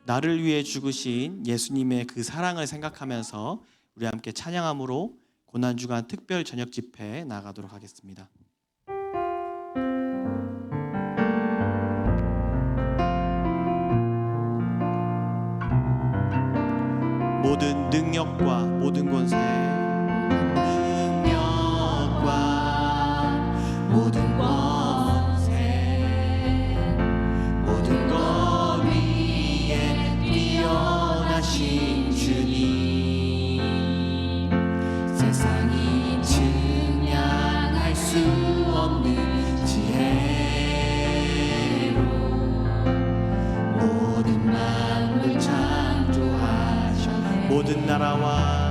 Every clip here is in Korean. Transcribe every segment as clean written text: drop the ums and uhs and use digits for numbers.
나를 위해 죽으신 예수님의 그 사랑을 생각하면서 우리 함께 찬양함으로 고난주간 특별 저녁 집회에 나가도록 하겠습니다. 모든 능력과 모든 권세, 모든 권세, 모든 것 위에 뛰어나신 주님, 세상이 증량할 수 없는 지혜로 모든 만물 창조하셨네. 모든 나라와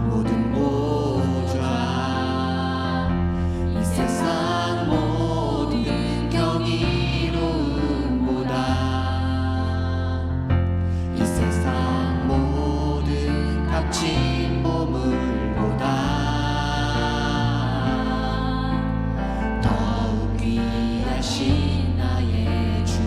모든 보좌, 이 세상 모든 경이로움보다, 이 세상 모든 값진 보물보다 더욱 귀하신 나의 주님.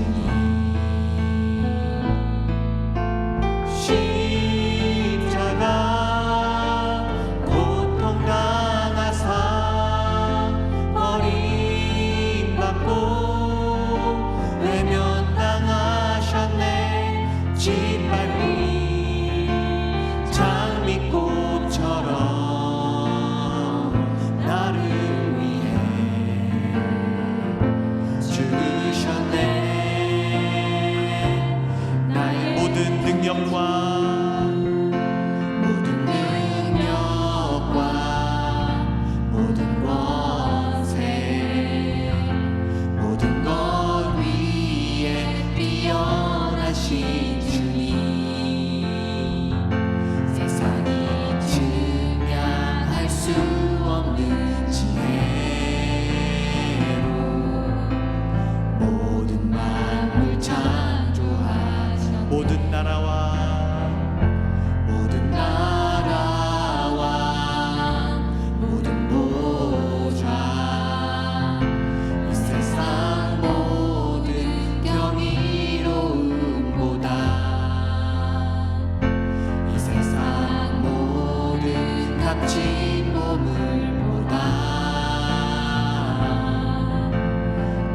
값진 보물보다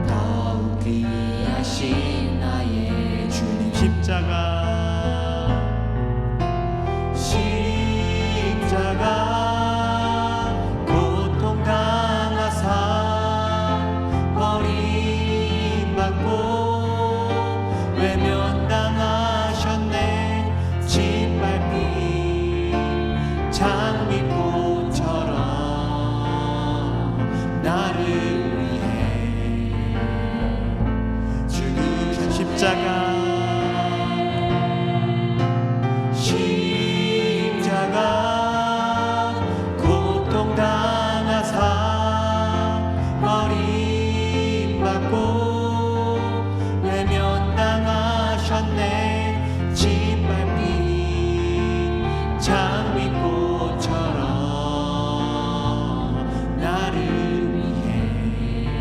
더욱 귀하신 나의 주님. 십자가 고통 당하사 버림받고 외면당하셨네. 짓밟힌 장미꽃처럼 나를 위해 죽으신 십자가 고통 당하사 버림받고 외면당하셨네. 짓밟힌 장미꽃처럼 나를 위해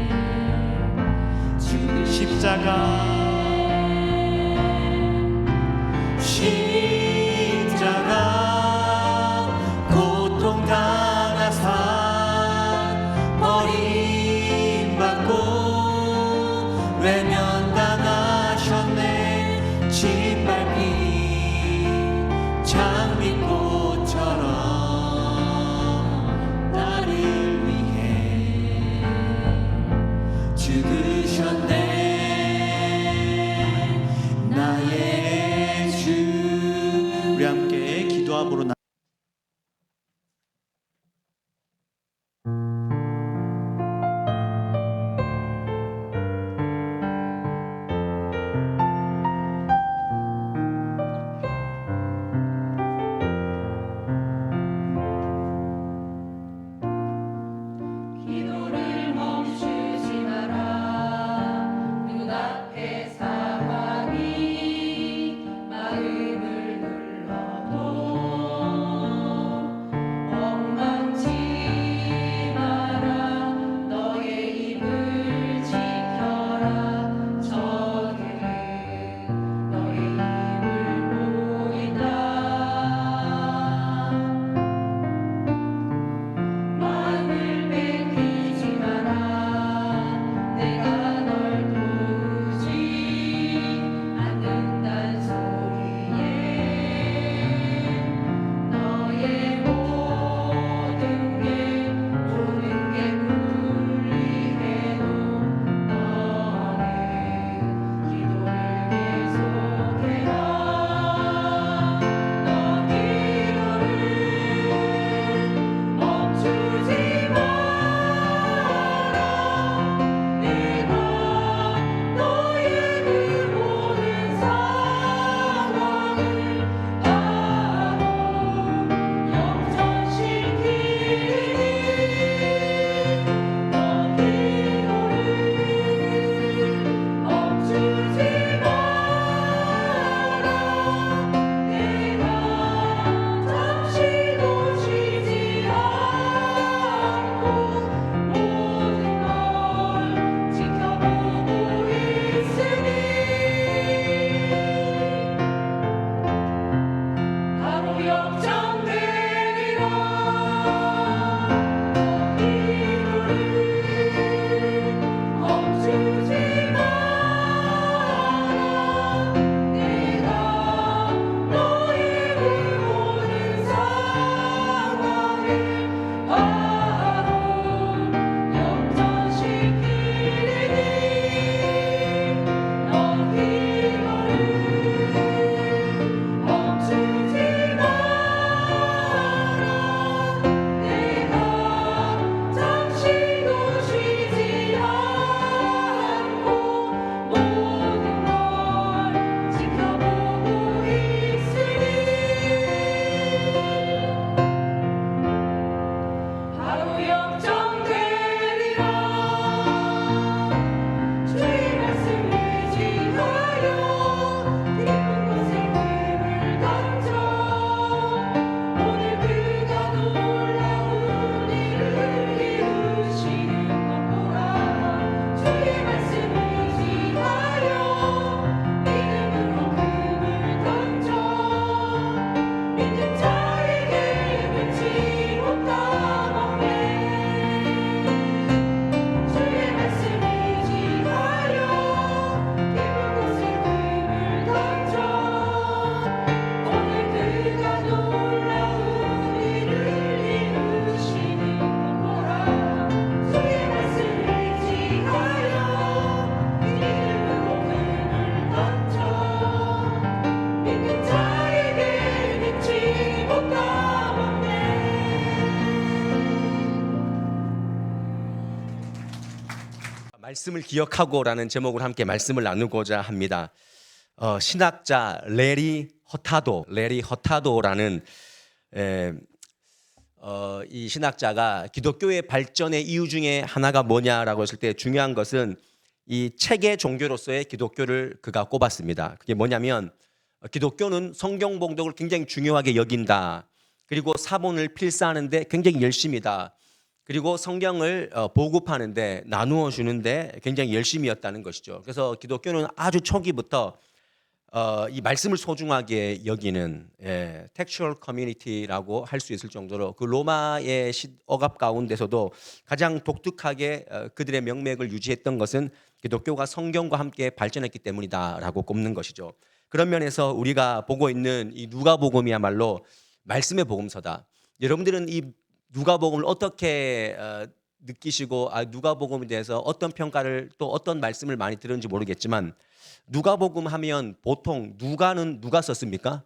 죽으신 십자가 고통 당하사 버림받고 외면당하셨네. 짓밟힌 장미꽃처럼 나를 위해 죽으셨네. 말씀을 기억하고라는 제목으로 함께 말씀을 나누고자 합니다. 신학자 레리 허타도라는 이 신학자가 기독교의 발전의 이유 중에 하나가 뭐냐라고 했을 때 중요한 것은 이 체계 종교로서의 기독교를 그가 꼽았습니다. 그게 뭐냐면 기독교는 성경 봉독을 굉장히 중요하게 여긴다. 그리고 사본을 필사하는데 굉장히 열심이다. 그리고 성경을 보급하는데 나누어 주는데 굉장히 열심이었다는 것이죠. 그래서 기독교는 아주 초기부터 이 말씀을 소중하게 여기는 텍스츄얼 커뮤니티라고 할 수 있을 정도로 그 로마의 억압 가운데서도 가장 독특하게 그들의 명맥을 유지했던 것은 기독교가 성경과 함께 발전했기 때문이다라고 꼽는 것이죠. 그런 면에서 우리가 보고 있는 이 누가복음이야말로 말씀의 복음서다. 여러분들은 이 누가복음을 어떻게 느끼시고 누가복음에 대해서 어떤 평가를 또 어떤 말씀을 많이 들었는지 모르겠지만 누가복음 하면 보통 누가는 누가 썼습니까?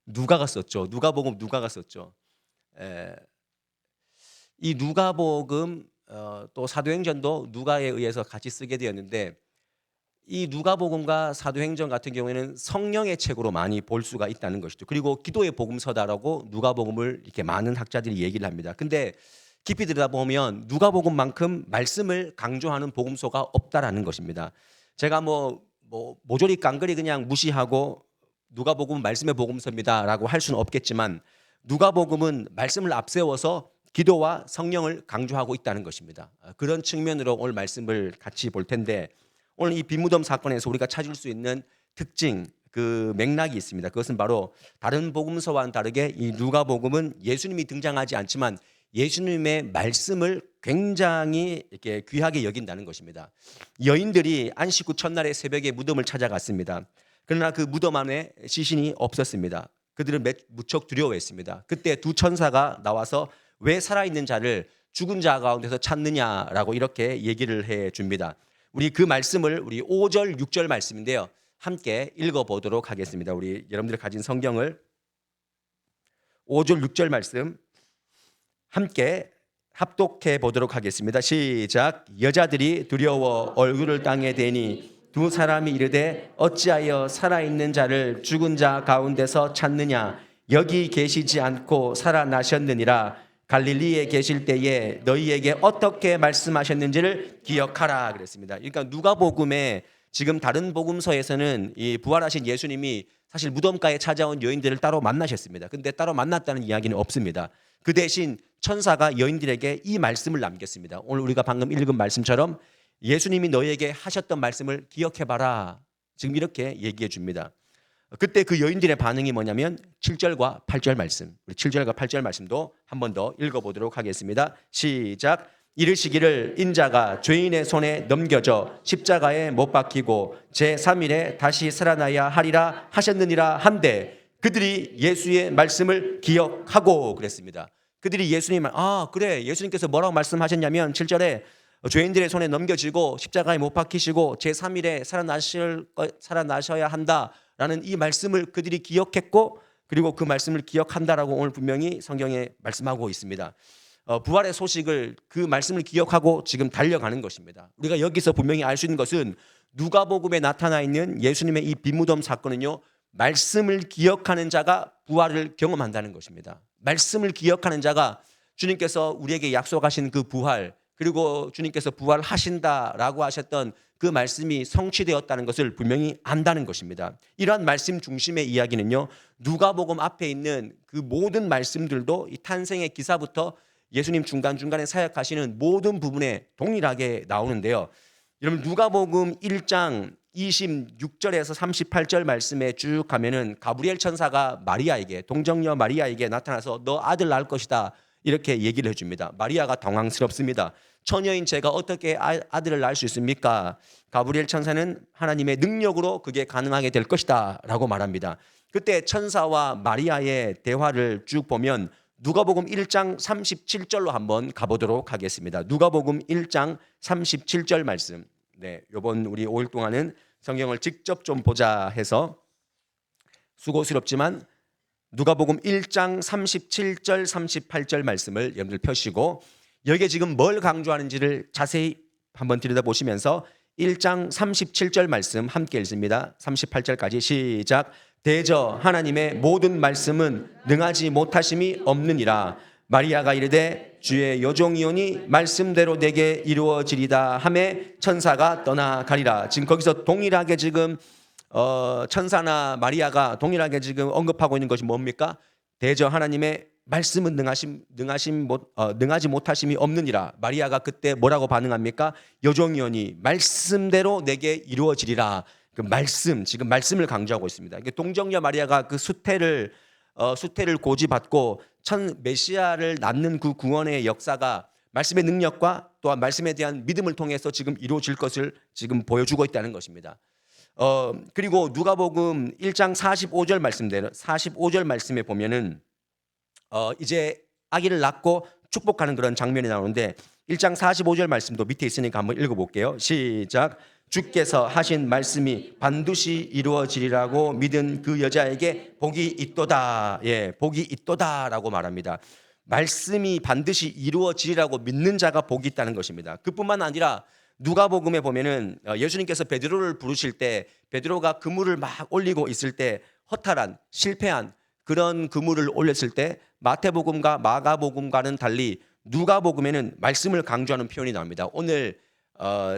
누가가 썼죠. 누가복음 누가가 썼죠. 이 누가복음 또 사도행전도 누가에 의해서 같이 쓰게 되었는데 이 누가복음과 사도행전 같은 경우에는 성령의 책으로 많이 볼 수가 있다는 것이죠. 그리고 기도의 복음서다라고 누가복음을 이렇게 많은 학자들이 얘기를 합니다. 근데 깊이 들여다보면 누가복음만큼 말씀을 강조하는 복음서가 없다라는 것입니다. 제가 모조리 깡그리 그냥 무시하고 누가복음은 말씀의 복음서입니다라고 할 수는 없겠지만 누가복음은 말씀을 앞세워서 기도와 성령을 강조하고 있다는 것입니다. 그런 측면으로 오늘 말씀을 같이 볼 텐데 오늘 이 빈무덤 사건에서 우리가 찾을 수 있는 특징, 그 맥락이 있습니다. 그것은 바로 다른 복음서와는 다르게 이 누가복음은 예수님이 등장하지 않지만 예수님의 말씀을 굉장히 이렇게 귀하게 여긴다는 것입니다. 여인들이 안식 후 첫날의 새벽에 무덤을 찾아갔습니다. 그러나 그 무덤 안에 시신이 없었습니다. 그들은 무척 두려워했습니다. 그때 두 천사가 나와서 왜 살아있는 자를 죽은 자 가운데서 찾느냐라고 이렇게 얘기를 해 줍니다. 우리 그 말씀을 우리 5절, 6절 말씀인데요. 함께 읽어보도록 하겠습니다. 우리 여러분들이 가진 성경을 5절, 6절 말씀 함께 합독해 보도록 하겠습니다. 시작. 여자들이 두려워 얼굴을 땅에 대니 두 사람이 이르되 어찌하여 살아있는 자를 죽은 자 가운데서 찾느냐 여기 계시지 않고 살아나셨느니라. 갈릴리에 계실 때에 너희에게 어떻게 말씀하셨는지를 기억하라 그랬습니다. 그러니까 누가복음에 지금 다른 복음서에서는 이 부활하신 예수님이 사실 무덤가에 찾아온 여인들을 따로 만나셨습니다. 근데 따로 만났다는 이야기는 없습니다. 그 대신 천사가 여인들에게 이 말씀을 남겼습니다. 오늘 우리가 방금 읽은 말씀처럼 예수님이 너희에게 하셨던 말씀을 기억해봐라. 지금 이렇게 얘기해 줍니다. 그때 그 여인들의 반응이 뭐냐면 7절과 8절 말씀, 우리 7절과 8절 말씀도 한 번 더 읽어보도록 하겠습니다. 시작. 이르시기를 인자가 죄인의 손에 넘겨져 십자가에 못 박히고 제3일에 다시 살아나야 하리라 하셨느니라 한데 그들이 예수의 말씀을 기억하고 그랬습니다. 그들이 예수님 그래 예수님께서 뭐라고 말씀하셨냐면 7절에 죄인들의 손에 넘겨지고 십자가에 못 박히시고 제3일에 살아나셔야 한다라는 이 말씀을 그들이 기억했고 그리고 그 말씀을 기억한다라고 오늘 분명히 성경에 말씀하고 있습니다. 부활의 소식을 그 말씀을 기억하고 지금 달려가는 것입니다. 우리가 여기서 분명히 알 수 있는 것은 누가복음에 나타나 있는 예수님의 이 빈무덤 사건은요. 말씀을 기억하는 자가 부활을 경험한다는 것입니다. 말씀을 기억하는 자가 주님께서 우리에게 약속하신 그 부활 그리고 주님께서 부활하신다라고 하셨던 그 말씀이 성취되었다는 것을 분명히 안다는 것입니다. 이러한 말씀 중심의 이야기는요. 누가복음 앞에 있는 그 모든 말씀들도 이 탄생의 기사부터 예수님 중간중간에 사역하시는 모든 부분에 동일하게 나오는데요. 여러분 누가복음 1장 26절에서 38절 말씀에 쭉 가면은 가브리엘 천사가 마리아에게 동정녀 마리아에게 나타나서 너 아들 낳을 것이다 이렇게 얘기를 해줍니다. 마리아가 당황스럽습니다. 처녀인 제가 어떻게 아들을 낳을 수 있습니까? 가브리엘 천사는 하나님의 능력으로 그게 가능하게 될 것이다 라고 말합니다. 그때 천사와 마리아의 대화를 쭉 보면 누가복음 1장 37절로 한번 가보도록 하겠습니다. 누가복음 1장 37절 말씀. 네, 이번 우리 5일 동안은 성경을 직접 좀 보자 해서 수고스럽지만 누가복음 1장 37절 38절 말씀을 여러분들 펴시고 여기에 지금 뭘 강조하는지를 자세히 한번 들여다보시면서 1장 37절 말씀 함께 읽습니다. 38절까지 시작. 대저 하나님의 모든 말씀은 능하지 못하심이 없느니라. 마리아가 이르되 주의 여종이오니 말씀대로 내게 이루어지리다 하매 천사가 떠나가리라. 지금 거기서 동일하게 지금 천사나 마리아가 동일하게 지금 언급하고 있는 것이 뭡니까? 대저 하나님의 말씀은 능하지 못하심이 없느니라. 마리아가 그때 뭐라고 반응합니까? 여종이오니 말씀대로 내게 이루어지리라. 그 말씀, 지금 말씀을 강조하고 있습니다. 동정녀 마리아가 그 수태를 고지받고 메시아를 낳는 그 구원의 역사가 말씀의 능력과 또한 말씀에 대한 믿음을 통해서 지금 이루어질 것을 지금 보여주고 있다는 것입니다. 그리고 누가복음 1장 45절 말씀에 보면은 이제 아기를 낳고 축복하는 그런 장면이 나오는데 1장 45절 말씀도 밑에 있으니까 한번 읽어볼게요. 시작. 주께서 하신 말씀이 반드시 이루어지리라고 믿은 그 여자에게 복이 있도다. 예, 복이 있도다라고 말합니다. 말씀이 반드시 이루어지리라고 믿는 자가 복이 있다는 것입니다. 그뿐만 아니라 누가복음에 보면은 예수님께서 베드로를 부르실 때 베드로가 그물을 막 올리고 있을 때 허탈한 실패한 그런 그물을 올렸을 때 마태복음과 마가복음과는 달리 누가복음에는 말씀을 강조하는 표현이 나옵니다. 오늘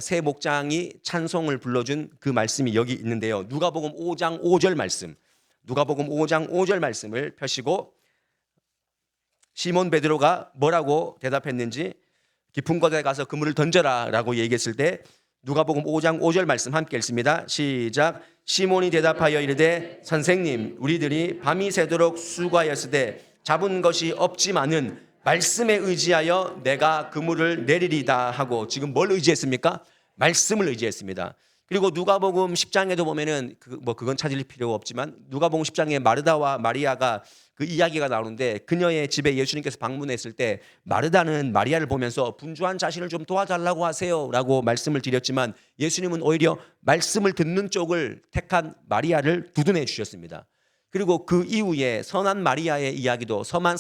새 목장이 찬송을 불러준 그 말씀이 여기 있는데요. 누가복음 5장 5절 말씀, 누가복음 5장 5절 말씀을 펴시고 시몬 베드로가 뭐라고 대답했는지 깊은 곳에 가서 그물을 던져라 라고 얘기했을 때 누가복음 5장 5절 말씀 함께 읽습니다. 시작. 시몬이 대답하여 이르되 선생님 우리들이 밤이 새도록 수고하였으되 잡은 것이 없지만은 말씀에 의지하여 내가 그물을 내리리다 하고 지금 뭘 의지했습니까? 말씀을 의지했습니다. 그리고 누가복음 10장에도 보면은 그건 찾을 필요 없지만 누가복음 10장에 마르다와 마리아가 그 이야기가 나오는데 그녀의 집에 예수님께서 방문했을 때 마르다는 마리아를 보면서 분주한 자신을 좀 도와달라고 하세요라고 말씀을 드렸지만 예수님은 오히려 말씀을 듣는 쪽을 택한 마리아를 두둔해 주셨습니다. 그리고 그 이후에 선한 마리아의 이야기도 선한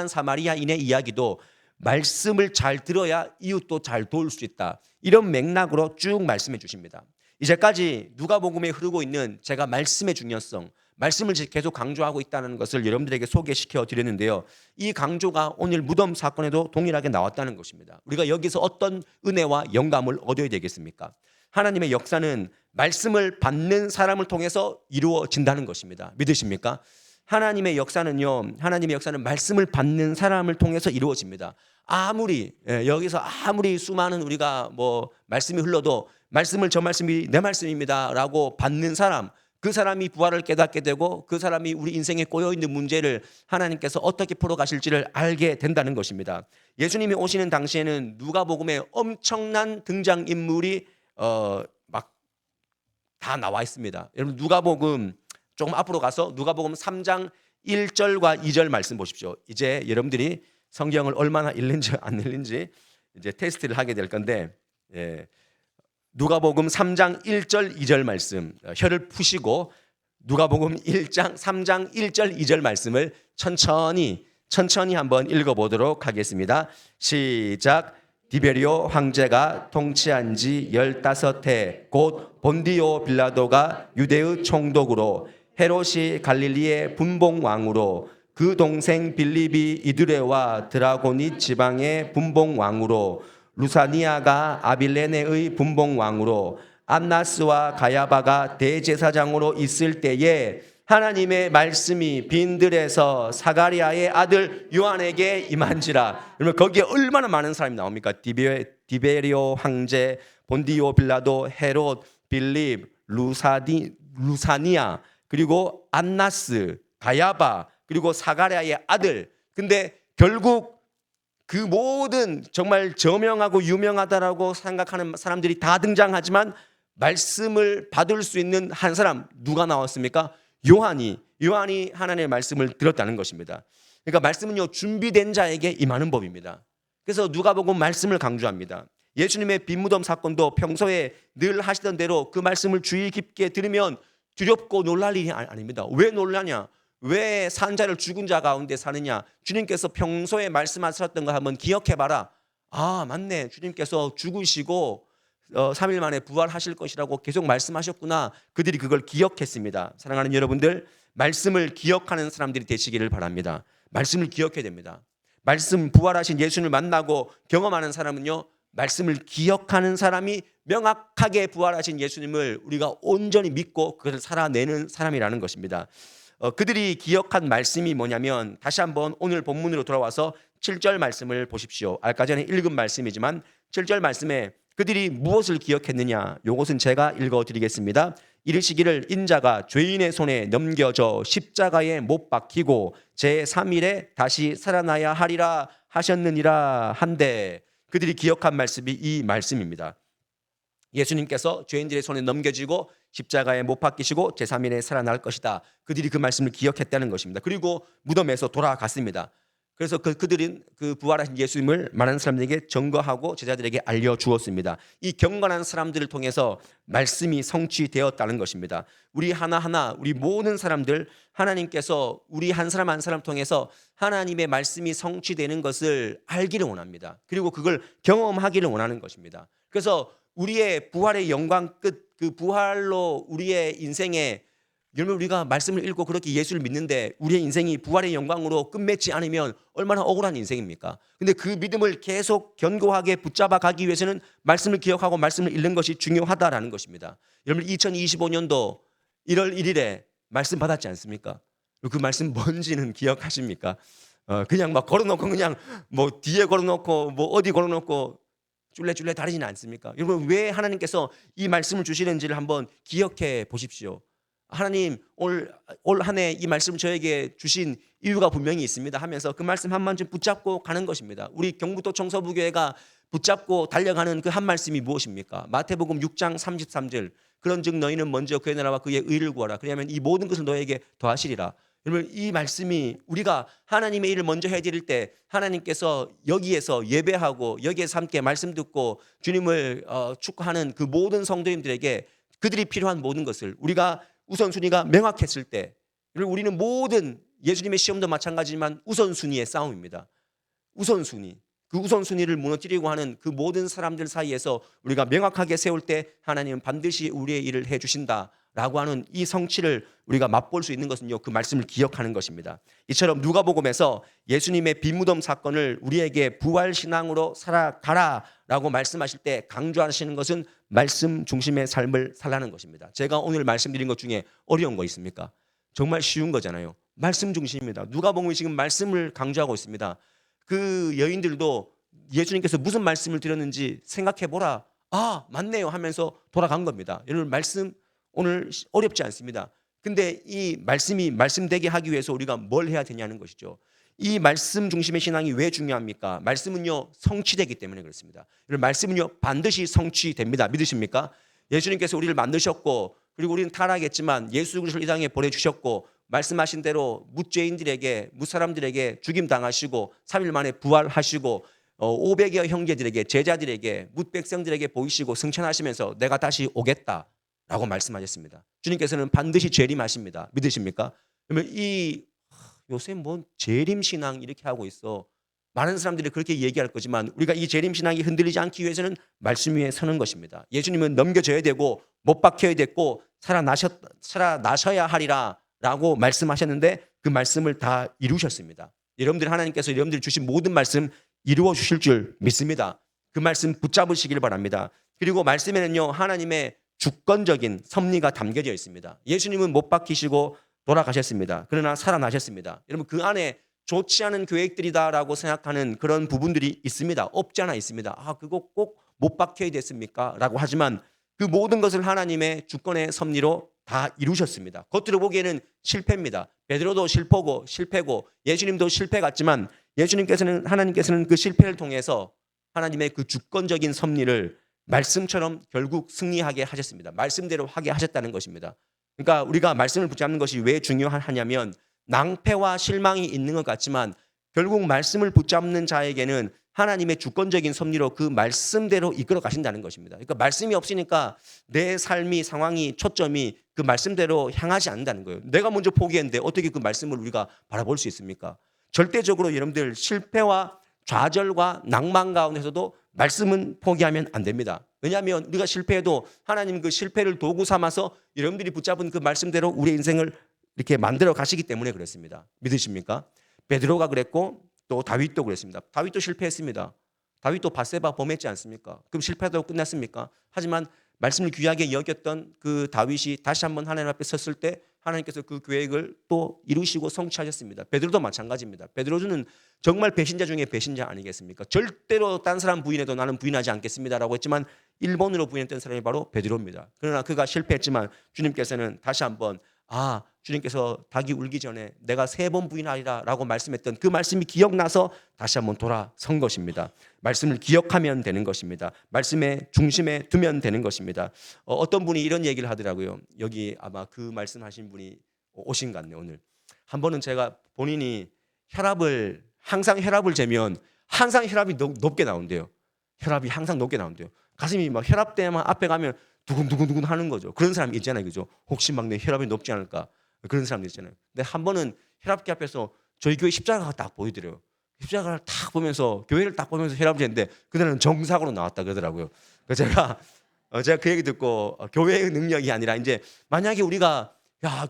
사마리아인의 이야기도 말씀을 잘 들어야 이웃도 잘 도울 수 있다. 이런 맥락으로 쭉 말씀해 주십니다. 이제까지 누가복음에 흐르고 있는 제가 말씀의 중요성, 말씀을 계속 강조하고 있다는 것을 여러분들에게 소개시켜 드렸는데요. 이 강조가 오늘 무덤 사건에도 동일하게 나왔다는 것입니다. 우리가 여기서 어떤 은혜와 영감을 얻어야 되겠습니까? 하나님의 역사는 말씀을 받는 사람을 통해서 이루어진다는 것입니다. 믿으십니까? 하나님의 역사는 말씀을 받는 사람을 통해서 이루어집니다. 여기서 아무리 수많은 우리가 말씀이 흘러도 저 말씀이 내 말씀입니다라고 받는 사람, 그 사람이 부활을 깨닫게 되고 그 사람이 우리 인생에 꼬여있는 문제를 하나님께서 어떻게 풀어가실지를 알게 된다는 것입니다. 예수님이 오시는 당시에는 누가복음에 엄청난 등장인물이 막 다 나와 있습니다. 여러분 누가복음 조금 앞으로 가서 누가복음 3장 1절과 2절 말씀 보십시오. 이제 여러분들이 성경을 얼마나 읽는지 안 읽는지 이제 테스트를 하게 될 건데 누가복음 3장 1절 2절 말씀 혀를 푸시고 누가복음 3장 1절 2절 말씀을 천천히 한번 읽어보도록 하겠습니다. 시작. 디베리오 황제가 통치한 지 15해 곧 본디오 빌라도가 유대의 총독으로 헤롯이 갈릴리의 분봉왕으로 그 동생 빌립이 이두레와 드라고니 지방의 분봉왕으로 루사니아가 아빌레네의 분봉왕으로 안나스와 가야바가 대제사장으로 있을 때에 하나님의 말씀이 빈들에서 사가리아의 아들 요한에게 임한지라. 그러면 거기에 얼마나 많은 사람이 나옵니까? 디베리오 황제, 본디오 빌라도, 헤롯, 빌립, 루사니아, 그리고 안나스, 가야바, 그리고 사가랴의 아들. 근데 결국 그 모든 정말 저명하고 유명하다라고 생각하는 사람들이 다 등장하지만 말씀을 받을 수 있는 한 사람 누가 나왔습니까? 요한이 하나님의 말씀을 들었다는 것입니다. 그러니까 말씀은요 준비된 자에게 임하는 법입니다. 그래서 누가복음 말씀을 강조합니다. 예수님의 빈무덤 사건도 평소에 늘 하시던 대로 그 말씀을 주의 깊게 들으면 두렵고 놀랄 일이 아닙니다. 왜 놀라냐? 왜 산 자를 죽은 자 가운데 사느냐? 주님께서 평소에 말씀하셨던 거 한번 기억해봐라. 아, 맞네. 주님께서 죽으시고 3일 만에 부활하실 것이라고 계속 말씀하셨구나. 그들이 그걸 기억했습니다. 사랑하는 여러분들, 말씀을 기억하는 사람들이 되시기를 바랍니다. 말씀을 기억해야 됩니다. 말씀 부활하신 예수님을 만나고 경험하는 사람은요, 말씀을 기억하는 사람이 명확하게 부활하신 예수님을 우리가 온전히 믿고 그것을 살아내는 사람이라는 것입니다. 그들이 기억한 말씀이 뭐냐면, 다시 한번 오늘 본문으로 돌아와서 7절 말씀을 보십시오. 아까 전에 읽은 말씀이지만 7절 말씀에 그들이 무엇을 기억했느냐, 이것은 제가 읽어드리겠습니다. 이르시기를 인자가 죄인의 손에 넘겨져 십자가에 못 박히고 제3일에 다시 살아나야 하리라 하셨느니라 한데, 그들이 기억한 말씀이 이 말씀입니다. 예수님께서 죄인들의 손에 넘겨지고 십자가에 못 박히시고 제3일에 살아날 것이다. 그들이 그 말씀을 기억했다는 것입니다. 그리고 무덤에서 돌아갔습니다. 그래서 그들은 그 부활하신 예수님을 많은 사람들에게 증거하고 제자들에게 알려주었습니다. 이 경건한 사람들을 통해서 말씀이 성취되었다는 것입니다. 우리 하나하나, 우리 모든 사람들, 하나님께서 우리 한 사람 한 사람 통해서 하나님의 말씀이 성취되는 것을 알기를 원합니다. 그리고 그걸 경험하기를 원하는 것입니다. 그래서 우리의 부활의 영광 끝, 그 부활로 우리의 인생에, 여러분, 우리가 말씀을 읽고 그렇게 예수를 믿는데 우리의 인생이 부활의 영광으로 끝맺지 않으면 얼마나 억울한 인생입니까? 근데 그 믿음을 계속 견고하게 붙잡아 가기 위해서는 말씀을 기억하고 말씀을 읽는 것이 중요하다라는 것입니다. 여러분, 2025년도 1월 1일에 말씀 받았지 않습니까? 그 말씀 뭔지는 기억하십니까? 그냥 막 걸어놓고, 그냥 뭐 뒤에 걸어놓고 뭐 어디 걸어놓고 쫄래쫄래 다니지는 않습니까? 여러분, 왜 하나님께서 이 말씀을 주시는지를 한번 기억해 보십시오. 하나님, 올 한 해 이 말씀 저에게 주신 이유가 분명히 있습니다 하면서 그 말씀 한 번쯤 붙잡고 가는 것입니다. 우리 경북도 청서부교회가 붙잡고 달려가는 그 한 말씀이 무엇입니까? 마태복음 6장 33절, 그런즉 너희는 먼저 그의 나라와 그의 의를 구하라. 그러면 이 모든 것을 너에게 더하시리라. 여러분, 이 말씀이 우리가 하나님의 일을 먼저 해드릴 때 하나님께서 여기에서 예배하고 여기에서 함께 말씀 듣고 주님을 축하하는 그 모든 성도님들에게 그들이 필요한 모든 것을 우리가 우선순위가 명확했을 때, 우리는 모든 예수님의 시험도 마찬가지지만 우선순위의 싸움입니다. 우선순위, 그 우선순위를 무너뜨리고 하는 그 모든 사람들 사이에서 우리가 명확하게 세울 때 하나님은 반드시 우리의 일을 해주신다라고 하는 이 성취를 우리가 맛볼 수 있는 것은요, 그 말씀을 기억하는 것입니다. 이처럼 누가복음에서 예수님의 빈무덤 사건을 우리에게 부활신앙으로 살아가라라고 말씀하실 때 강조하시는 것은 말씀 중심의 삶을 살라는 것입니다. 제가 오늘 말씀드린 것 중에 어려운 거 있습니까? 정말 쉬운 거잖아요. 말씀 중심입니다. 누가복음이 지금 말씀을 강조하고 있습니다. 그 여인들도 예수님께서 무슨 말씀을 드렸는지 생각해 보라. 아, 맞네요 하면서 돌아간 겁니다. 여러분, 말씀 오늘 어렵지 않습니다. 근데 이 말씀이 말씀되게 하기 위해서 우리가 뭘 해야 되냐는 것이죠. 이 말씀 중심의 신앙이 왜 중요합니까? 말씀은요, 성취되기 때문에 그렇습니다. 말씀은요, 반드시 성취됩니다. 믿으십니까? 예수님께서 우리를 만드셨고, 그리고 우리는 타락했지만 예수 그리스도를 이 땅에 보내주셨고, 말씀하신 대로 뭇죄인들에게, 뭇사람들에게 죽임당하시고 3일 만에 부활하시고 500여 형제들에게, 제자들에게, 뭇백성들에게 보이시고 승천하시면서 내가 다시 오겠다라고 말씀하셨습니다. 주님께서는 반드시 재림하십니다. 믿으십니까? 그러면 요새 뭐 재림신앙 이렇게 하고 있어. 많은 사람들이 그렇게 얘기할 거지만 우리가 이 재림신앙이 흔들리지 않기 위해서는 말씀 위에 서는 것입니다. 예수님은 넘겨져야 되고 못 박혀야 됐고 살아나셔야 하리라 라고 말씀하셨는데 그 말씀을 다 이루셨습니다. 여러분들, 하나님께서 여러분들 주신 모든 말씀 이루어 주실 줄 믿습니다. 그 말씀 붙잡으시길 바랍니다. 그리고 말씀에는요, 하나님의 주권적인 섭리가 담겨져 있습니다. 예수님은 못 박히시고 돌아가셨습니다. 그러나 살아나셨습니다. 여러분, 그 안에 좋지 않은 계획들이다라고 생각하는 그런 부분들이 있습니다. 없지 않아 있습니다. 아, 그거 꼭 못 박혀야 됐습니까? 라고 하지만 그 모든 것을 하나님의 주권의 섭리로 다 이루셨습니다. 겉으로 보기에는 실패입니다. 베드로도 실패고 예수님도 실패 같지만 하나님께서는 그 실패를 통해서 하나님의 그 주권적인 섭리를 말씀처럼 결국 승리하게 하셨습니다. 말씀대로 하게 하셨다는 것입니다. 그러니까 우리가 말씀을 붙잡는 것이 왜 중요하냐면, 낭패와 실망이 있는 것 같지만 결국 말씀을 붙잡는 자에게는 하나님의 주권적인 섭리로 그 말씀대로 이끌어 가신다는 것입니다. 그러니까 말씀이 없으니까 내 삶이, 상황이, 초점이 그 말씀대로 향하지 않는다는 거예요. 내가 먼저 포기했는데 어떻게 그 말씀을 우리가 바라볼 수 있습니까? 절대적으로 여러분들 실패와 좌절과 낭만 가운데서도 말씀은 포기하면 안 됩니다. 왜냐하면 우리가 실패해도 하나님 그 실패를 도구 삼아서 여러분들이 붙잡은 그 말씀대로 우리의 인생을 이렇게 만들어 가시기 때문에 그렇습니다. 믿으십니까? 베드로가 그랬고 또 다윗도 그랬습니다. 다윗도 실패했습니다. 다윗도 밧세바 범했지 않습니까? 그럼 실패하다고 끝났습니까? 하지만 말씀을 귀하게 여겼던 그 다윗이 다시 한번 하나님 앞에 섰을 때 하나님께서 그 계획을 또 이루시고 성취하셨습니다. 베드로도 마찬가지입니다. 베드로는 정말 배신자 중에 배신자 아니겠습니까? 절대로 딴 사람 부인해도 나는 부인하지 않겠습니다라고 했지만 일본으로 부인했던 사람이 바로 베드로입니다. 그러나 그가 실패했지만 주님께서는 다시 한번 주님께서 닭이 울기 전에 내가 3번 부인하리라 라고 말씀했던 그 말씀이 기억나서 다시 한번 돌아선 것입니다. 말씀을 기억하면 되는 것입니다. 말씀의 중심에 두면 되는 것입니다. 어떤 분이 이런 얘기를 하더라고요. 여기 아마 그 말씀하신 분이 오신 것 같네요. 오늘 한 번은 제가 본인이 항상 혈압을 재면 항상 혈압이 높게 나온대요. 혈압이 항상 높게 나온대요. 가슴이 막 혈압 때만 앞에 가면 두근두근 하는 거죠. 그런 사람이 있잖아요. 그죠? 혹시 막 내 혈압이 높지 않을까? 그런 사람들 있잖아요. 근데 한 번은 혈압계 앞에서 저희 교회 십자가가 딱 보이더래요. 십자가를 딱 보면서 교회를 딱 보면서 혈압을 쟀는데 그날은 정상으로 나왔다 그러더라고요. 그래서 제가 그 얘기 듣고 교회의 능력이 아니라 이제 만약에 우리가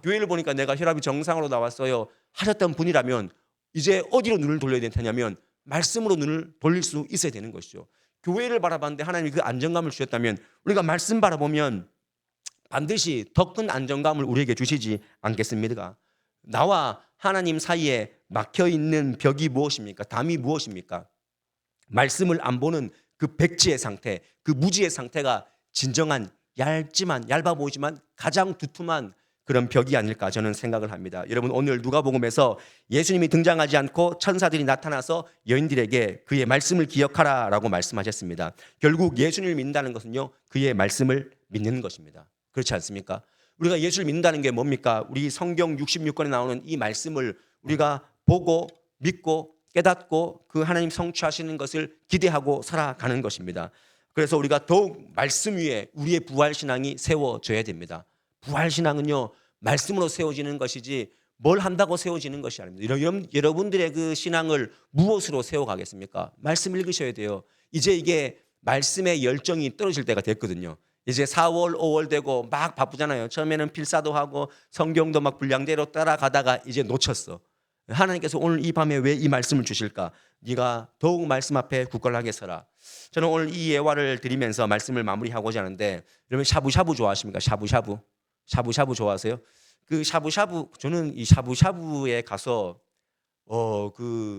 교회를 보니까 내가 혈압이 정상으로 나왔어요 하셨던 분이라면 이제 어디로 눈을 돌려야 되냐면 말씀으로 눈을 돌릴 수 있어야 되는 것이죠. 교회를 바라봤는데 하나님이 그 안정감을 주셨다면 우리가 말씀 바라보면 반드시 더 큰 안정감을 우리에게 주시지 않겠습니까? 나와 하나님 사이에 막혀있는 벽이 무엇입니까? 담이 무엇입니까? 말씀을 안 보는 그 백지의 상태, 그 무지의 상태가 진정한 얇아 보이지만 가장 두툼한 그런 벽이 아닐까 저는 생각을 합니다. 여러분 오늘 누가복음에서 예수님이 등장하지 않고 천사들이 나타나서 여인들에게 그의 말씀을 기억하라라고 말씀하셨습니다. 결국 예수님을 믿는다는 것은요 그의 말씀을 믿는 것입니다. 그렇지 않습니까? 우리가 예수를 믿는다는 게 뭡니까? 우리 성경 66권에 나오는 이 말씀을 우리가 보고 믿고 깨닫고 그 하나님 성취하시는 것을 기대하고 살아가는 것입니다. 그래서 우리가 더욱 말씀 위에 우리의 부활신앙이 세워져야 됩니다. 부활신앙은요 말씀으로 세워지는 것이지 뭘 한다고 세워지는 것이 아닙니다. 여러분들의 그 신앙을 무엇으로 세워가겠습니까? 말씀 읽으셔야 돼요. 이제 이게 말씀의 열정이 떨어질 때가 됐거든요. 이제 4월 5월 되고 막 바쁘잖아요. 처음에는 필사도 하고 성경도 막 분량대로 따라가다가 이제 놓쳤어. 하나님께서 오늘 이 밤에 왜 이 말씀을 주실까? 네가 더욱 말씀 앞에 굳건하게 서라. 저는 오늘 이 예화를 드리면서 말씀을 마무리하고자 하는데 여러분 샤브샤브 좋아하십니까? 샤브샤브 좋아하세요? 그 샤브샤브 저는 이 샤브샤브에 가서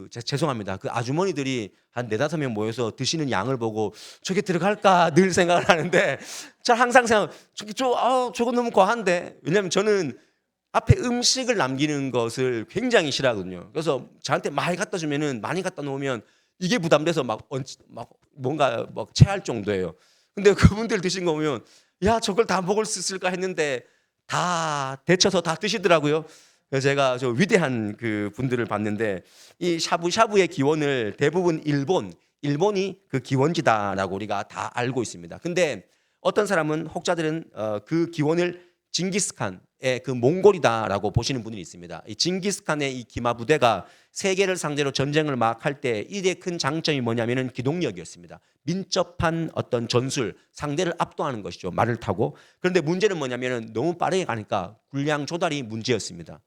죄송합니다. 그 아주머니들이 한 4-5명 모여서 드시는 양을 보고 저게 들어갈까 늘 생각을 하는데 잘 항상 저거 너무 과한데. 왜냐하면 저는 앞에 음식을 남기는 것을 굉장히 싫어하거든요. 그래서 저한테 많이 갖다 주면은 많이 갖다 놓으면 이게 부담돼서 막 뭔가 체할 정도예요. 근데 그분들 드신 거 보면 야 저걸 다 먹을 수 있을까 했는데 다 데쳐서 다 드시더라고요. 그래서 제가 저 위대한 그 분들을 봤는데 이 샤브샤브의 기원을 대부분 일본이 그 기원지다라고 우리가 다 알고 있습니다. 근데 어떤 사람은 혹자들은 그 기원을 징기스칸의 그 몽골이다라고 보시는 분이 있습니다. 이 징기스칸의 이 기마 부대가 세계를 상대로 전쟁을 막 할 때 이의 큰 장점이 뭐냐면은 기동력이었습니다. 민첩한 어떤 전술, 상대를 압도하는 것이죠. 말을 타고. 그런데 문제는 뭐냐면은 너무 빠르게 가니까 군량 조달이 문제였습니다.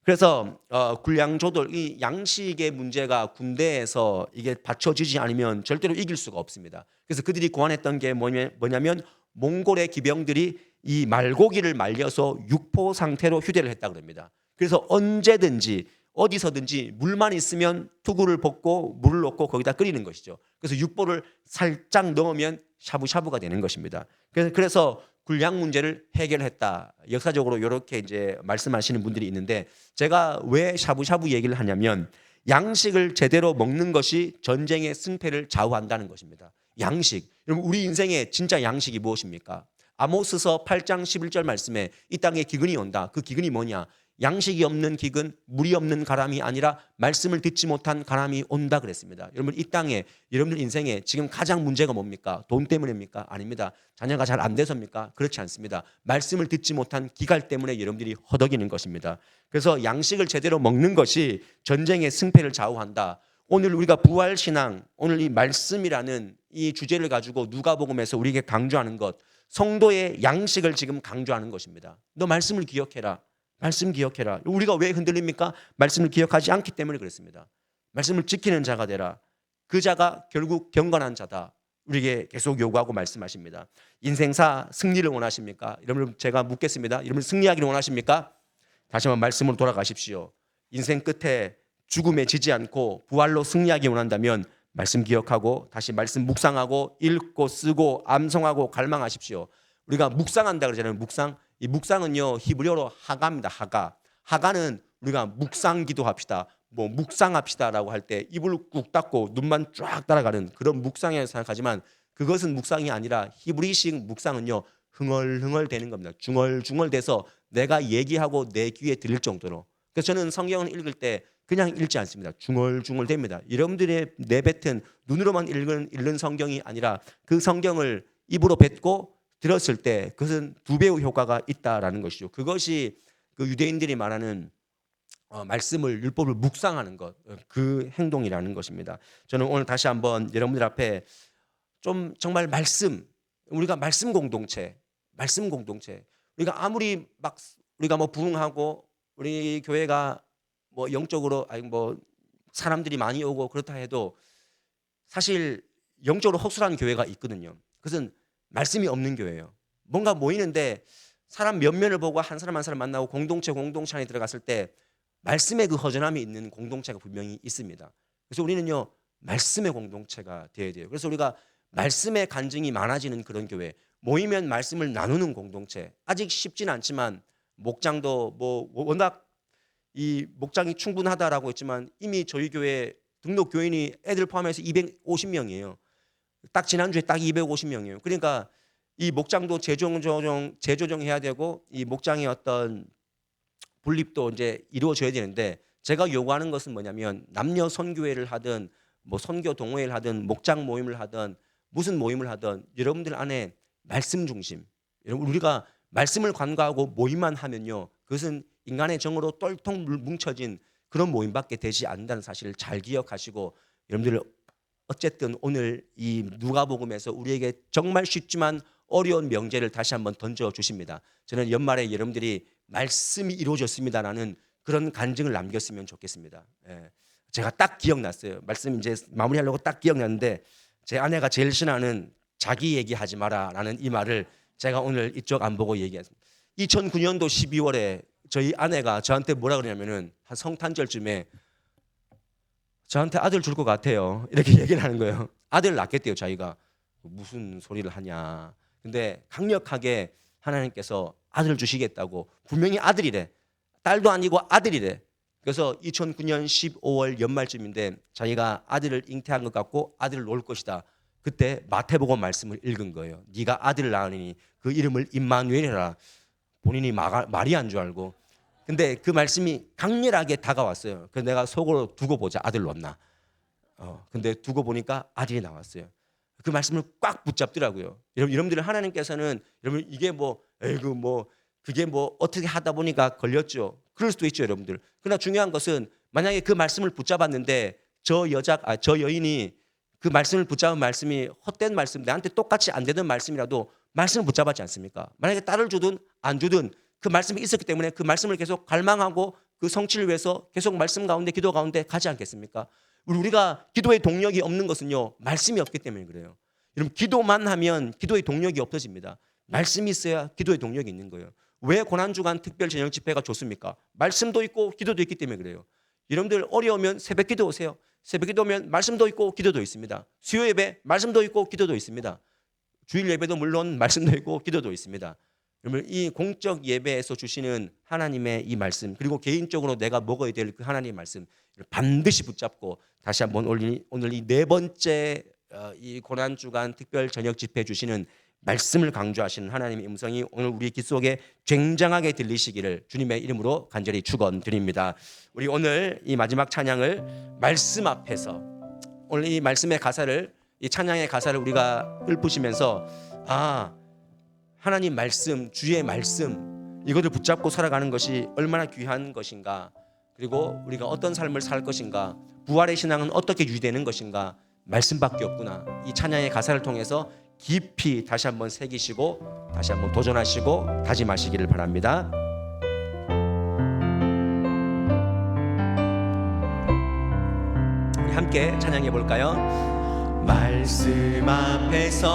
그래서 군량 조달, 이 양식의 문제가 군대에서 이게 받쳐지지 않으면 절대로 이길 수가 없습니다. 그래서 그들이 고안했던 게 뭐냐면 몽골의 기병들이 이 말고기를 말려서 육포 상태로 휴대를 했다고 합니다. 그래서 언제든지 어디서든지 물만 있으면 투구를 볶고 물을 넣고 거기다 끓이는 것이죠. 그래서 육포를 살짝 넣으면 샤브샤브가 되는 것입니다. 그래서 군량 문제를 해결했다. 역사적으로 이렇게 이제 말씀하시는 분들이 있는데 제가 왜 샤브샤브 얘기를 하냐면 양식을 제대로 먹는 것이 전쟁의 승패를 좌우한다는 것입니다. 양식. 여러분 우리 인생의 진짜 양식이 무엇입니까? 아모스서 8장 11절 말씀에 이 땅에 기근이 온다. 그 기근이 뭐냐? 양식이 없는 기근, 물이 없는 가람이 아니라 말씀을 듣지 못한 가람이 온다 그랬습니다. 여러분 이 땅에 여러분들 인생에 지금 가장 문제가 뭡니까? 돈 때문입니까? 아닙니다. 자녀가 잘 안 돼서입니까? 그렇지 않습니다. 말씀을 듣지 못한 기갈 때문에 여러분들이 허덕이는 것입니다. 그래서 양식을 제대로 먹는 것이 전쟁의 승패를 좌우한다. 오늘 우리가 부활신앙, 오늘 이 말씀이라는 이 주제를 가지고 누가복음에서 우리에게 강조하는 것, 성도의 양식을 지금 강조하는 것입니다. 너 말씀을 기억해라. 말씀 기억해라. 우리가 왜 흔들립니까? 말씀을 기억하지 않기 때문에 그렇습니다. 말씀을 지키는 자가 되라. 그 자가 결국 경건한 자다. 우리에게 계속 요구하고 말씀하십니다. 인생사 승리를 원하십니까? 여러분 제가 묻겠습니다. 여러분 승리하기를 원하십니까? 다시 한번 말씀으로 돌아가십시오. 인생 끝에 죽음에 지지 않고 부활로 승리하기 원한다면 말씀 기억하고 다시 말씀 묵상하고 읽고 쓰고 암송하고 갈망하십시오. 우리가 묵상한다 그러잖아요. 묵상. 이 묵상은요 히브리어로 하가입니다. 하가는 우리가 묵상 기도합시다. 뭐 묵상합시다라고 할 때 입을 꾹 닫고 눈만 쫙 따라가는 그런 묵상이라고 생각하지만 그것은 묵상이 아니라 히브리식 묵상은요 흥얼흥얼 되는 겁니다. 중얼중얼돼서 내가 얘기하고 내 귀에 들릴 정도로. 그래서 저는 성경을 읽을 때 그냥 읽지 않습니다. 중얼중얼 됩니다. 여러분들의 내뱉은 눈으로만 읽는 성경이 아니라 그 성경을 입으로 뱉고 들었을 때 그것은 2배의 효과가 있다라는 것이죠. 그것이 그 유대인들이 말하는 말씀을 율법을 묵상하는 것, 그 행동이라는 것입니다. 저는 오늘 다시 한번 여러분들 앞에 좀 정말 우리가 말씀 공동체, 우리가 아무리 막 우리가 뭐 부흥하고 우리 교회가 뭐 영적으로 아니 뭐 사람들이 많이 오고 그렇다 해도 사실 영적으로 허술한 교회가 있거든요. 그것은 말씀이 없는 교회예요. 뭔가 모이는데 사람 몇 면을 보고 한 사람 한 사람 만나고 공동체 안에 들어갔을 때 말씀의 그 허전함이 있는 공동체가 분명히 있습니다. 그래서 우리는요 말씀의 공동체가 되어야 돼요. 그래서 우리가 말씀의 간증이 많아지는 그런 교회, 모이면 말씀을 나누는 공동체. 아직 쉽지는 않지만 목장도 뭐 워낙 이 목장이 충분하다라고 했지만 이미 저희 교회 등록 교인이 애들 포함해서 250명이에요. 딱 지난주에 딱 250명이에요. 그러니까 이 목장도 재조정해야 되고 이 목장의 어떤 분립도 이제 이루어져야 되는데 제가 요구하는 것은 뭐냐면 남녀 선교회를 하든 뭐 선교 동호회를 하든 목장 모임을 하든 무슨 모임을 하든 여러분들 안에 말씀 중심. 여러분 우리가 말씀을 관과하고 모임만 하면요 그것은 인간의 정으로 똘통 뭉쳐진 그런 모임밖에 되지 않는다는 사실을 잘 기억하시고 여러분들 어쨌든 오늘 이 누가복음에서 우리에게 정말 쉽지만 어려운 명제를 다시 한번 던져 주십니다. 저는 연말에 여러분들이 말씀이 이루어졌습니다라는 그런 간증을 남겼으면 좋겠습니다. 예. 제가 딱 기억났어요. 말씀 이제 마무리하려고 딱 기억났는데 제 아내가 제일 싫어하는 자기 얘기하지 마라라는 이 말을 제가 오늘 이쪽 안 보고 얘기했습니다. 2009년도 12월에 저희 아내가 저한테 뭐라 그러냐면은 한 성탄절쯤에 저한테 아들 줄 것 같아요. 이렇게 얘기를 하는 거예요. 아들 낳겠대요, 자기가. 무슨 소리를 하냐. 근데 강력하게 하나님께서 아들 주시겠다고 분명히 아들이래. 딸도 아니고 아들이래. 그래서 2009년 15월 연말쯤인데 자기가 아들을 잉태한 것 같고 아들을 놓을 것이다. 그때 마태복음 말씀을 읽은 거예요. 네가 아들을 낳으니 그 이름을 임마누엘이라. 본인이 마리아인 줄 알고. 근데 그 말씀이 강렬하게 다가왔어요. 그래서 내가 속으로 두고 보자. 아들 놓나. 근데 두고 보니까 아들이 나왔어요. 그 말씀을 꽉 붙잡더라고요. 여러분들 하나님께서는 여러분 이게 뭐 에이구 뭐 그게 뭐 어떻게 하다 보니까 걸렸죠. 그럴 수도 있죠, 여러분들. 그러나 중요한 것은 만약에 그 말씀을 붙잡았는데 저 여인이 그 말씀을 붙잡은 말씀이 헛된 말씀, 나한테 똑같이 안 되는 말씀이라도 말씀을 붙잡았지 않습니까? 만약에 딸을 주든 안 주든 그 말씀이 있었기 때문에 그 말씀을 계속 갈망하고 그 성취를 위해서 계속 말씀 가운데 기도 가운데 가지 않겠습니까? 우리가 기도의 동력이 없는 것은요 말씀이 없기 때문에 그래요. 여러분 기도만 하면 기도의 동력이 없어집니다. 말씀이 있어야 기도의 동력이 있는 거예요. 왜 고난주간 특별 저녁 집회가 좋습니까? 말씀도 있고 기도도 있기 때문에 그래요. 여러분들 어려우면 새벽 기도 오세요. 새벽 기도면 말씀도 있고 기도도 있습니다. 수요 예배 말씀도 있고 기도도 있습니다. 주일 예배도 물론 말씀도 있고 기도도 있습니다. 여러분 이 공적 예배에서 주시는 하나님의 이 말씀 그리고 개인적으로 내가 먹어야 될 그 하나님의 말씀 반드시 붙잡고 다시 한번 오늘 이 네 번째 이 고난주간 특별 저녁 집회 주시는 말씀을 강조하시는 하나님의 음성이 오늘 우리 귀 속에 굉장하게 들리시기를 주님의 이름으로 간절히 축원드립니다. 우리 오늘 이 마지막 찬양을 말씀 앞에서 오늘 이 말씀의 가사를 이 찬양의 가사를 우리가 읊으시면서 하나님 말씀, 주의 말씀 이것을 붙잡고 살아가는 것이 얼마나 귀한 것인가. 그리고 우리가 어떤 삶을 살 것인가, 부활의 신앙은 어떻게 유지되는 것인가, 말씀밖에 없구나. 이 찬양의 가사를 통해서 깊이 다시 한번 새기시고 다시 한번 도전하시고 다짐하시기를 바랍니다. 우리 함께 찬양해 볼까요? 말씀 앞에서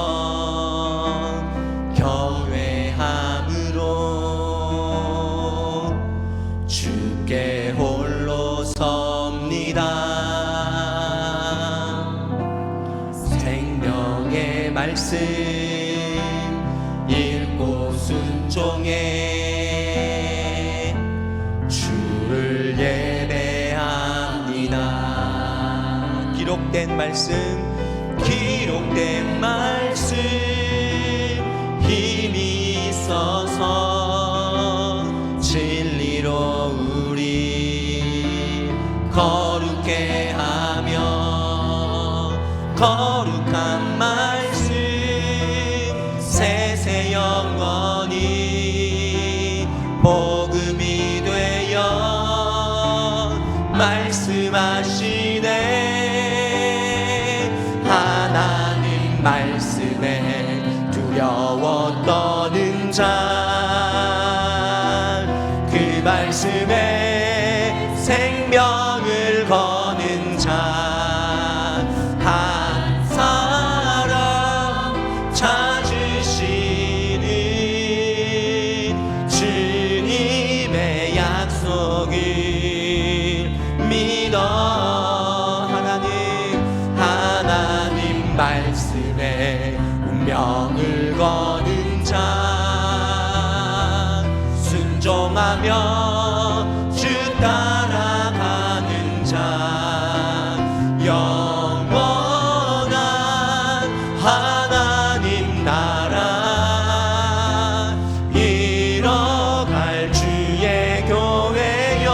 경외함으로 주께 홀로 섭니다. 생명의 말씀 읽고 순종해 주를 예배합니다. 기록된 말씀 힘이 있어서 진리로 우리 거룩게 하며 거룩한 말씀 세세 영원히 복음이 되어 말씀하시네. 하나님 말씀에 두려워 떠는 자, 그 말씀에 생명을 거는 자, 한 사람 찾으시는 주님의 약속을 믿어. 하나님 말씀에 운명을 거는 자, 순종하며 주 따라가는 자, 영원한 하나님 나라 이뤄갈 주의 교회여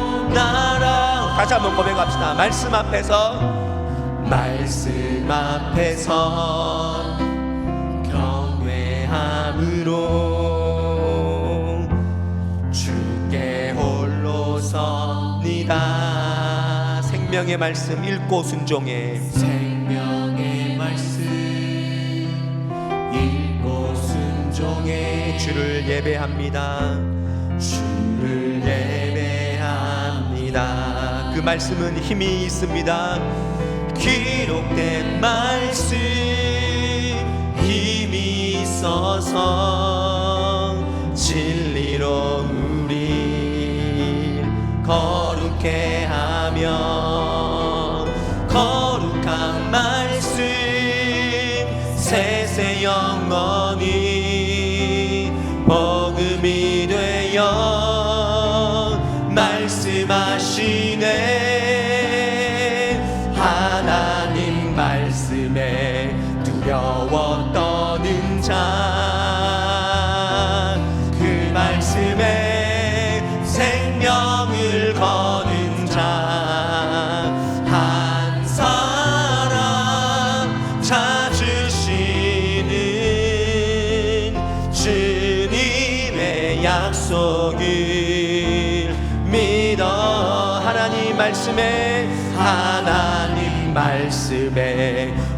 일어나라. 다시 한번 고백합시다. 말씀 앞에서 경외함으로 주께 홀로 섭니다. 생명의 말씀 읽고 순종해. 생명의 말씀 읽고 순종해 주를 예배합니다. 주를 예배합니다. 그 말씀은 힘이 있습니다. 기록된 말씀 힘이 있어서 진리로 우리 거룩게 하며 거룩한 말씀 세세 영원히 복음이 되어 말씀하시네. 하나님 말씀에 두려워 떠는 자, 그 말씀에 생명을 거는 자, 한 사람 찾으시는 주님의 약속을 믿어. 하나님 말씀에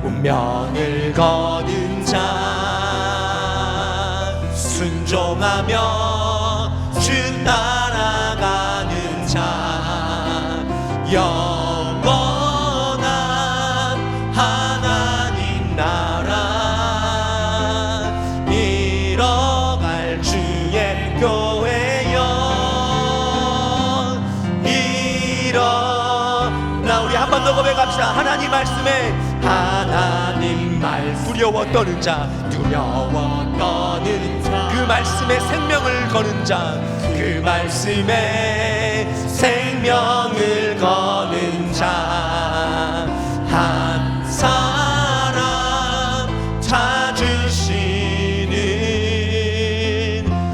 운명을 거는 자, 순종하며 주 따라가는 자, 영원한 하나님 나라 이뤄갈 주의 교회여 일어나. 우리 한 번 더 고백합시다. 하나님 말씀 두려워 떠는 자, 그 말씀에 생명을 거는 자, 그 말씀에 생명을 거는 자, 한 사람 찾으시는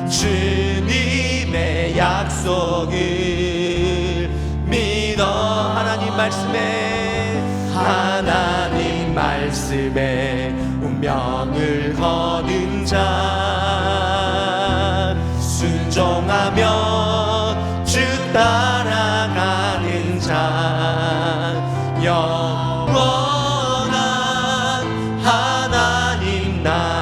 주님의 약속을 믿어. 하나님 말씀에 운명을 거는 자, 사랑하며 주 따라가는 자 영원한 하나님 나